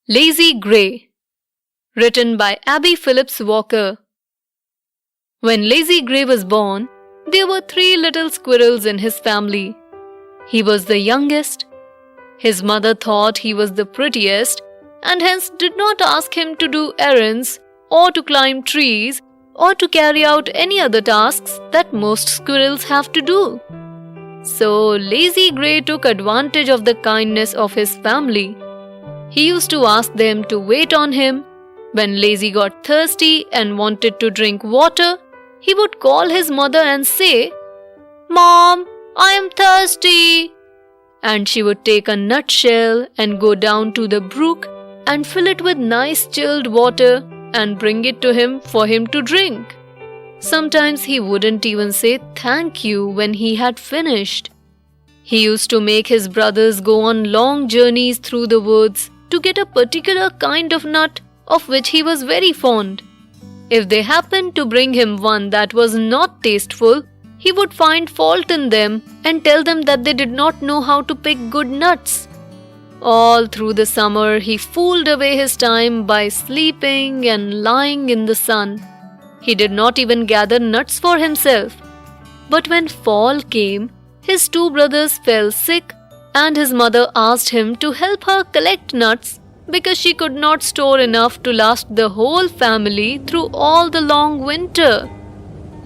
Lazy Gray, written by Abby Phillips Walker. When Lazy Gray was born, there were 3 little squirrels in his family. He was the youngest. His mother thought he was the prettiest and hence did not ask him to do errands or to climb trees or to carry out any other tasks that most squirrels have to do. So Lazy Gray took advantage of the kindness of his family. He used to ask them to wait on him. When Lazy got thirsty and wanted to drink water, he would call his mother and say, "Mom, I am thirsty." And she would take a nutshell and go down to the brook and fill it with nice chilled water and bring it to him for him to drink. Sometimes he wouldn't even say thank you when he had finished. He used to make his brothers go on long journeys through the woods to get a particular kind of nut of which he was very fond. If they happened to bring him one that was not tasteful, he would find fault in them and tell them that they did not know how to pick good nuts. All through the summer, he fooled away his time by sleeping and lying in the sun. He did not even gather nuts for himself. But when fall came, his 2 brothers fell sick and his mother asked him to help her collect nuts because she could not store enough to last the whole family through all the long winter.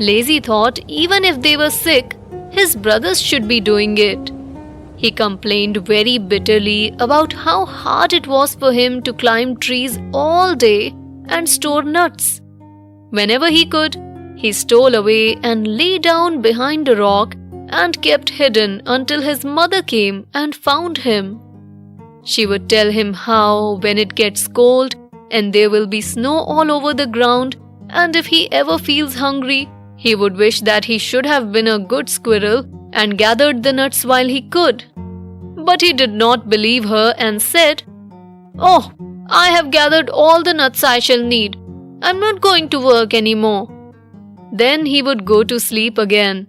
Lazy thought even if they were sick, his brothers should be doing it. He complained very bitterly about how hard it was for him to climb trees all day and store nuts. Whenever he could, he stole away and lay down behind a rock and kept hidden until his mother came and found him. She would tell him how, when it gets cold and there will be snow all over the ground, and if he ever feels hungry, he would wish that he should have been a good squirrel and gathered the nuts while he could. But he did not believe her and said, "Oh, I have gathered all the nuts I shall need. I'm not going to work anymore." Then he would go to sleep again.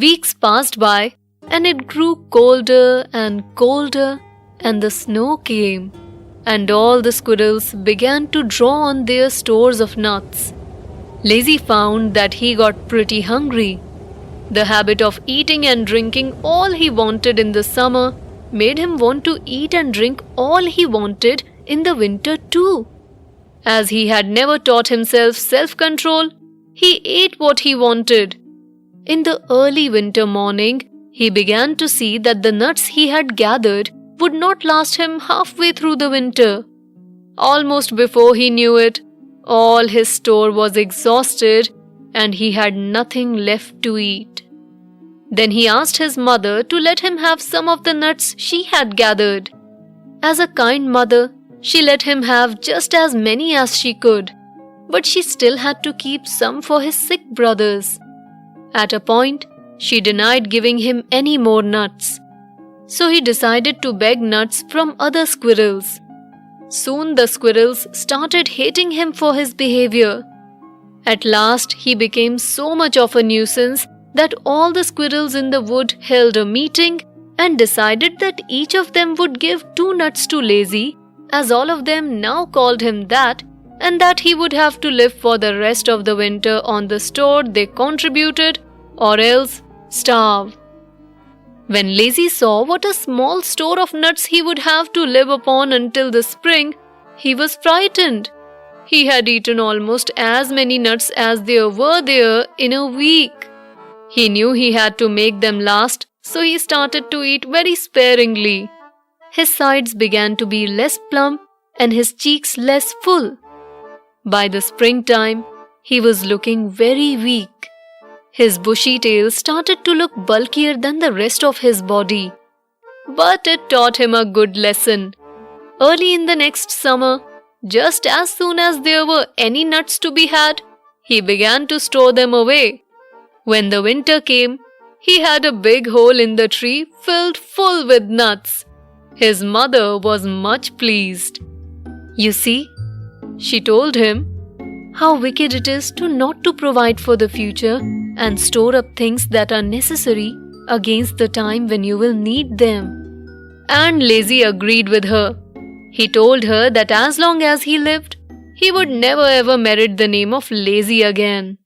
Weeks passed by and it grew colder and colder and the snow came and all the squirrels began to draw on their stores of nuts. Lazy found that he got pretty hungry. The habit of eating and drinking all he wanted in the summer made him want to eat and drink all he wanted in the winter too. As he had never taught himself self-control, he ate what he wanted. In the early winter morning, he began to see that the nuts he had gathered would not last him halfway through the winter. Almost before he knew it, all his store was exhausted and he had nothing left to eat. Then he asked his mother to let him have some of the nuts she had gathered. As a kind mother, she let him have just as many as she could, but she still had to keep some for his sick brothers. At a point, she denied giving him any more nuts. So he decided to beg nuts from other squirrels. Soon the squirrels started hating him for his behavior. At last, he became so much of a nuisance that all the squirrels in the wood held a meeting and decided that each of them would give 2 nuts to Lazy, as all of them now called him that, and that he would have to live for the rest of the winter on the store they contributed or else starve. When Lazy saw what a small store of nuts he would have to live upon until the spring, he was frightened. He had eaten almost as many nuts as there were there in a week. He knew he had to make them last, so he started to eat very sparingly. His sides began to be less plump and his cheeks less full. By the springtime, he was looking very weak. His bushy tail started to look bulkier than the rest of his body. But it taught him a good lesson. Early in the next summer, just as soon as there were any nuts to be had, he began to store them away. When the winter came, he had a big hole in the tree filled full with nuts. His mother was much pleased. "You see," she told him, "how wicked it is to not to provide for the future and store up things that are necessary against the time when you will need them." And Lazy agreed with her. He told her that as long as he lived, he would never ever merit the name of lazy again.